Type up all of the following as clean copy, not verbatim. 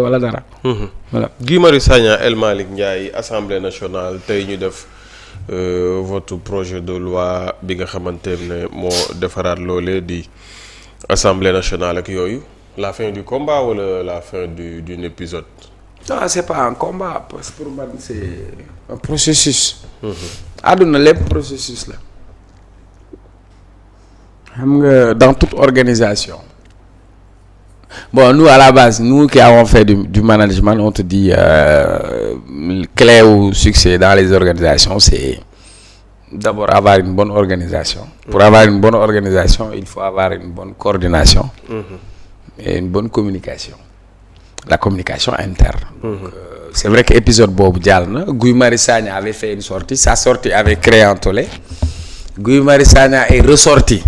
wala dara. voilà Guy Marius Sagna El Malick Ndiaye Assemblée nationale tey ñu def votre projet de loi bi nga xamante ne moo defaraat loolee di Assemblée nationale ak yooyu la fin du combat wala la fin d'une épisode. non c'est pas un combat parce que pour man c'est un processus. àdduna lépp processus la. xam nga dans toute organisation. Bon, nous à la base, nous qui avons fait du management, on te dit clé au succès dans les organisations, c'est d'abord avoir une bonne organisation. Pour avoir une bonne organisation, il faut avoir une bonne coordination et une bonne communication. La communication interne. C'est vrai que l'épisode Bob Dialna, Guy Marius Sagna avait fait une sortie. Sa sortie avait créé un tollé. Guy Marius Sagna est ressorti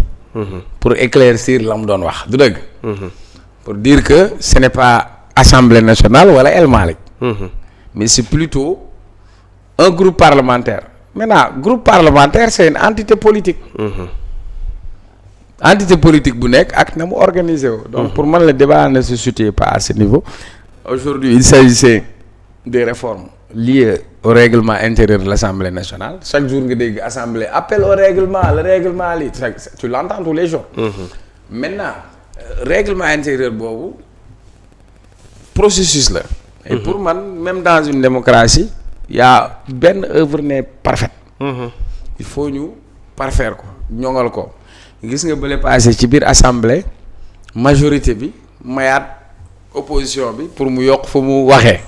pour éclaircir l'homme doon wax du dëgg. Pour dire que ce n'est pas Assemblée nationale wala El Malick. Mais c'est plutôt un groupe parlementaire. Maintenant groupe parlementaire c'est une entité politique. Entité politique bu nekk ak na mu organisé wu. Donc pour man le débat ne se situe pas à ce niveau. Aujourd'hui il s'agissait des réformes liées au règlement intérieur de l'Assemblée nationale. Chaque jour nga dégg Assemblée appel au règlement le règlement lii tu l'entends tous les jours. Maintenant règlement intérieur boobu processus la. Et pour man même dans une démocratie y a benn œuvre n'est parfaite. Il faut ñu parfaire ko ñoŋal ko gis nga bële passé ci biir assemblée majorité bi mayaat opposition bi pour mu yokk fu mu waxee.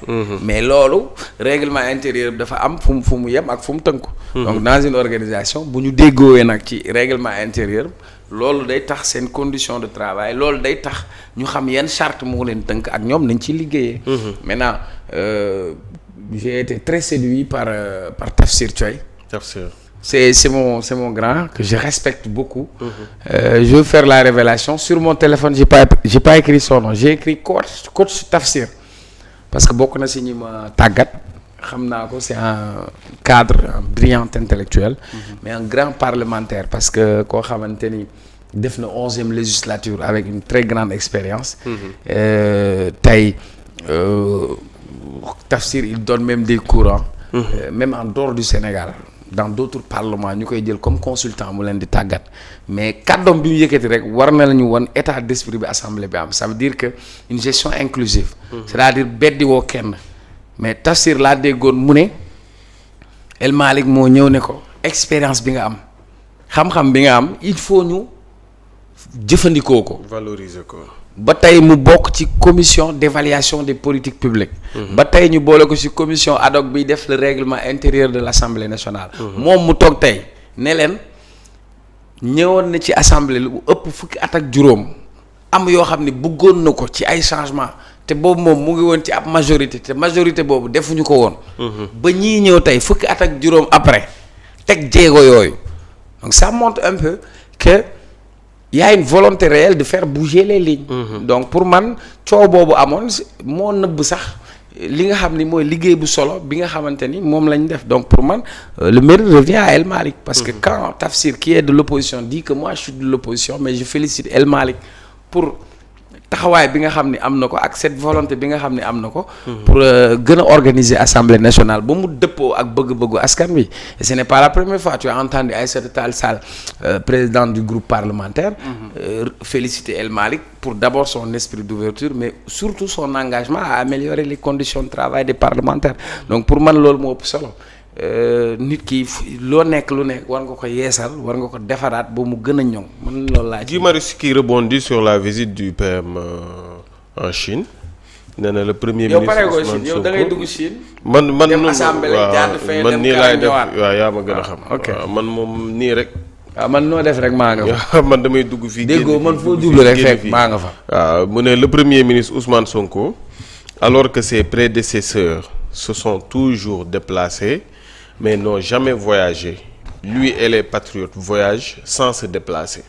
Mais loolu règlement intérieur dafa am fu mu yem ak fu mu tënku. Donc dans une organisation bu ñu déggoowee nag ci règlement intérieur. loolu day tax seen condition de travail loolu day tax ñu xam yan charte moo leen tënk ak ñoom nañ ci liggéeyee. Maintenant j'ai été très séduit par Tafsir Thioye. Tafsir. C'est mon grand que je respecte beaucoup. Je veux faire la révélation sur mon téléphone j'ai pas écrit son nom j'ai écrit coach Tafsir parce que bokk na si ñi ma tàggat xam naa ko c'est un cadre un brillant intellectuel mais un grand parlementaire parce que koo xamante ni def na 11e législature avec une très grande expérience tey Tafsir il donne même des cours même en dehors du Sénégal dans d'autres parlements ñu koy jël comme consultant mu leen di tàggat mais kàddoom bi mu yëkkati rek war na la ñu won état d'esprit bi assemblée bi am ça veut dire que une gestion inclusive c'est-à-dire beddi woo kenn mais Tafsir laa déggoon mu ne El Malick moo ñëw ne ko expérience bi nga am xam-xam bi nga am il faut ñu jëfandikoo ko. valoriser ko. ba tey mu bokk ci commission d'évaluation des politiques publiques. ba tey ñu boole ko ci commission ad hoc bi def le règlement intérieur de l'Assemblée nationale. moom mu toog tey ne leen ñëwoon na ci assemblée lu ëpp fukki at ak juróom am yoo xam ne bëggoon na ko ci ay changements. te boobu moom mu ngi woon ci ab majorité te majorité boobu defuñu ko woon. ba ñii ñëw tey fukki at ak juróom après teg jéego yooyu donc ça montre un peu que y a une volonté réelle de faire bouger les lignes. Donc pour man coow boobu amoon moo nëbb sax li nga xam ni mooy liggéey bu solo bi nga xamante ni moom lañ def donc pour man le mérite revient à El Malick. Parce que quand Tafsir qui est de l'opposition dit que moi je suis de l'opposition mais je félicite El Malick pour. taxawaay bi nga xam ne am na ko ak cette volonté bi nga xam ne am na ko. pour gën a organiser assemblée nationale ba mu dëppoo ak bëgg-bëggu askan wi et ce n'est pas la première fois tu as entendu Aïssata Tall Sall président du groupe parlementaire. Féliciter El Malick pour d'abord son esprit d'ouverture mais surtout son engagement à améliorer les conditions de travail des parlementaires donc pour man loolu moo ëpp solo. nit ki loo nekk lu nekk war nga ko yeesal war nga ko defaraat ba mu gën a ñoŋ man loolu laa. Guy Marius qui rebondit sur la visite du PM en Chine. nee na le premier ministre yow pare ko Chine yow da ngay dugg Chine. man dem assemblée jàdd fee dem nii laay def waaw yaa ma gën a xam. ok man moom nii rek. waaw man noo def rek maa nga fa. man damay dugg fii. déggoo man foo jublu rek fekk maa nga fa. waaw mu ne le premier ministre Ousmane Sonko alors que ses prédécesseurs se sont toujours déplacés. Mais n'ont jamais voyagé. Lui et les patriotes voyagent sans se déplacer.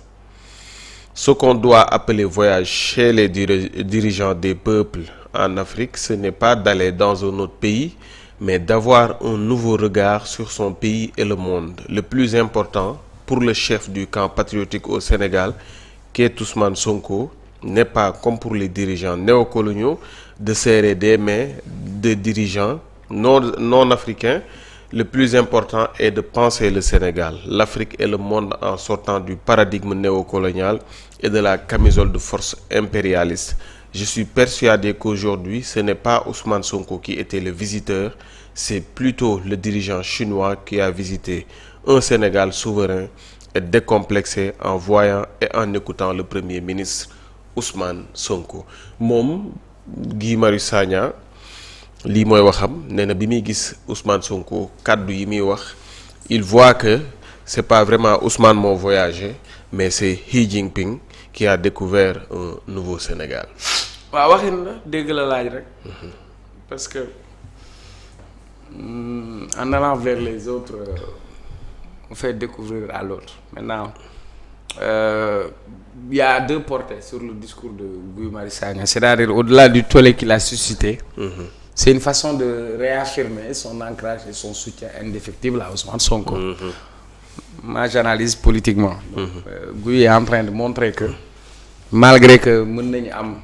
Ce qu'on doit appeler voyage chez les dirigeants des peuples en Afrique, ce n'est pas d'aller dans un autre pays, mais d'avoir un nouveau regard sur son pays et le monde. Le plus important pour le chef du camp patriotique au Sénégal, qui est Ousmane Sonko, n'est pas, comme pour les dirigeants néocoloniaux, de serrer des mains de dirigeants non africains. Le plus important est de penser le Sénégal, l'Afrique et le monde en sortant du paradigme néocolonial et de la camisole de force impérialiste. Je suis persuadé qu'aujourd'hui, ce n'est pas Ousmane Sonko qui était le visiteur, c'est plutôt le dirigeant chinois qui a visité un Sénégal souverain et décomplexé en voyant et en écoutant le Premier ministre Ousmane Sonko. Moom Guy Marius Sagna lii mooy waxam nee na bi muy gis Ousmane Sonko kàddu yi muy wax il voit que c'est pas vraiment Ousmane moo voyagé mais c'est Xi Jinping qui a découvert un nouveau Sénégal. waaw waxin la dégg la laaj rek. parce que en allant vers les autres on fait découvrir à l'autre maintenant il y a deux portées sur le discours de Guy Marius Sagna, c'est-à-dire au-delà du tollé qu'il a suscité. C'est une façon de réaffirmer son ancrage et son soutien indéfectible à Ousmane Sonko. Moi, j'analyse politiquement. Guy est en train de montrer que malgré que mën nañu am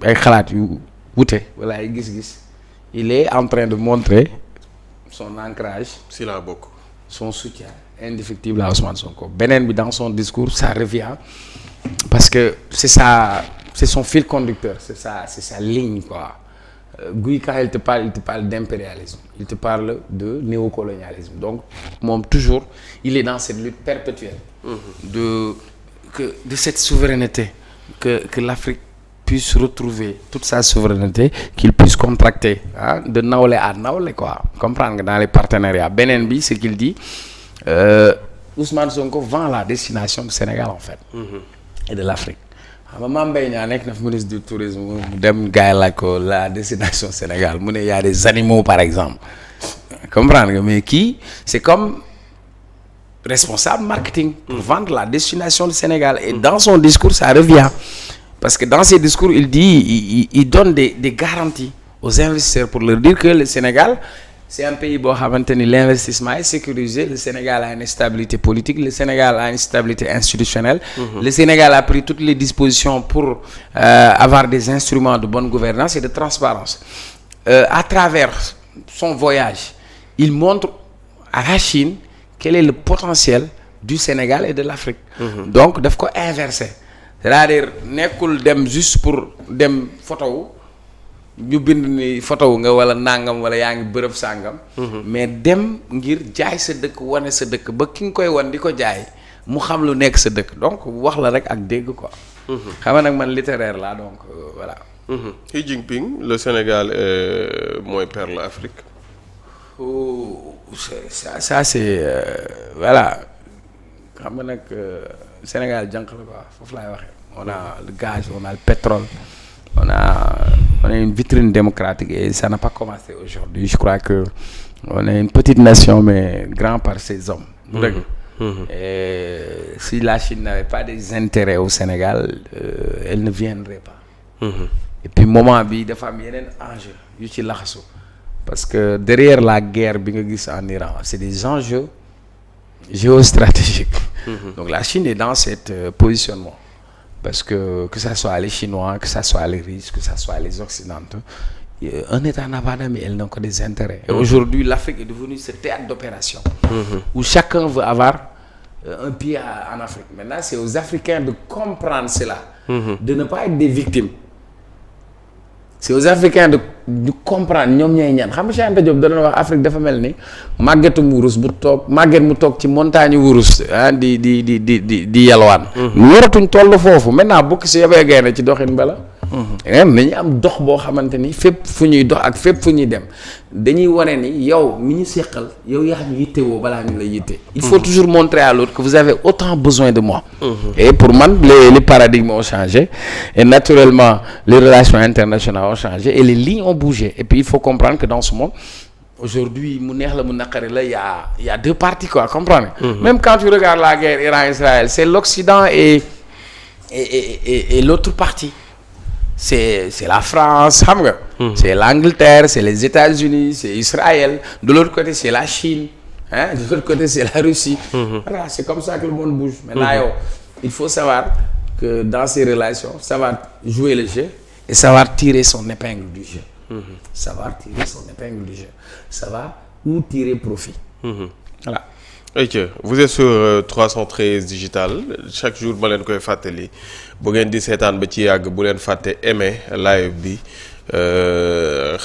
ay xalaat yu wute wala ay gis-gis, il est en train de montrer son ancrage, si la bokk, son soutien indéfectible à Ousmane Sonko. Beneen bi dans son discours, ça revient parce que c'est son fil conducteur, c'est sa ligne quoi. Guy, quand il te parle d'impérialisme, il te parle de néocolonialisme. Donc, moom toujours, il est dans cette lutte perpétuelle de cette souveraineté, que l'Afrique puisse retrouver toute sa souveraineté, qu'il puisse contracter de nawle à nawle quoi. Comprendre que dans les partenariats. Beneen bi, c'est qu'il dit Ousmane Sonko vend la destination du Sénégal en fait et de l'Afrique. xam nga Mame Mbaye Niang nekk na ministre du tourisme mu dem gars yi laaj ko la destination Sénégal mu ne y a des animaux par exemple comprendre nga mais kii c'est comme responsable marketing pour vendre la destination du Sénégal et dans son discours ça revient parce que dans ses discours il dit il donne des garanties aux investisseurs pour leur dire que le Sénégal c'est un pays boo xamante ni l'investissement est sécurisé. Le Sénégal a une stabilité politique, le Sénégal a une stabilité institutionnelle. Le Sénégal a pris toutes les dispositions pour avoir des instruments de bonne gouvernance et de transparence. À travers son voyage, il montre à la Chine quel est le potentiel du Sénégal et de l'Afrique. Donc daf ko inverser, c'est-à-dire nekkul dem juste pour dem photo ñu bind ni photo nga wala nangam wala yaa ngi bërëb sàngam mais dem ngir jaay sa dëkk wane sa dëkk ba ki nga koy wan di ko jaay mu xam lu nekk sa dëkk donc wax la rek ak dégg quoi. xam nga nag man littéraire là donc voilà. Xi Jinping, le Sénégal mooy perle Afrique. Ça c'est voilà xam nga nag Sénégal jànq la quoi foofu laay waxee. On a le gaz, on a le pétrole. On a une vitrine démocratique et ça n'a pas commencé aujourd'hui. Je crois que on est une petite nation mais grand par ses hommes. Et si la Chine n'avait pas des intérêts au Sénégal, elle ne viendrait pas. Et puis moment bi dafa am yeneen enjeu yu ci laxasu parce que derrière la guerre bi nga gis en Iran, c'est des enjeux géostratégiques. Donc la Chine est dans cet positionnement. Parce que ça soit les Chinois, que ça soit les Russes, que ça soit les Occidentaux, un État n'a pas d'amis, elles n'ont que des intérêts. Et aujourd'hui, l'Afrique est devenue ce théâtre d'opération où chacun veut avoir un pied en Afrique. Maintenant, c'est aux Africains de comprendre cela, de ne pas être des victimes. C'est aux Africains de comprendre ñoom ñooy ñan xam nga Cheikh Anta Diop da doon wax Afrique dafa mel ni màggetu wurus bu toog màgget mu toog ci montagne wurus di yalwaan. waratuñ toll foofu maintenant bokk si yabee gaynde ci doxin bala. dañuy am dox boo xamante ni fépp fu ñuy dox ak fépp fu ñuy dem dañuy wane ni yow mi ñu seqal yow yaa ñu yittewoo balaa ñu la yitte. il faut toujours montrer à l'autre que vous avez autant besoin de moi. Et pour man les paradigmes ont changé et naturellement les relations internationales ont changé et les lignes ont bougé et puis il faut comprendre que dans ce monde aujourd'hui mu neex la mu naqari la y a deux parties quoi comprendre. Même quand tu regardes la guerre Iran-Israël c'est l'Occident et l'autre partie. C'est la France, xam nga. C'est l'Angleterre, c'est les États-Unis, c'est Israël. De l'autre côté, c'est la Chine. De l'autre côté, c'est la Russie. Voilà, c'est comme ça que le monde bouge. Maintenant, il faut savoir que dans ces relations, ça va jouer le jeu et savoir tirer son épingle du jeu. Savoir tirer son épingle du jeu. Savoir où tirer profit. Voilà. ok vous êtes sur 313 digital chaque jour ma leen koy fàttali bu ngeen di seetaan ba ci yàgg bu leen fàtte aimer live bi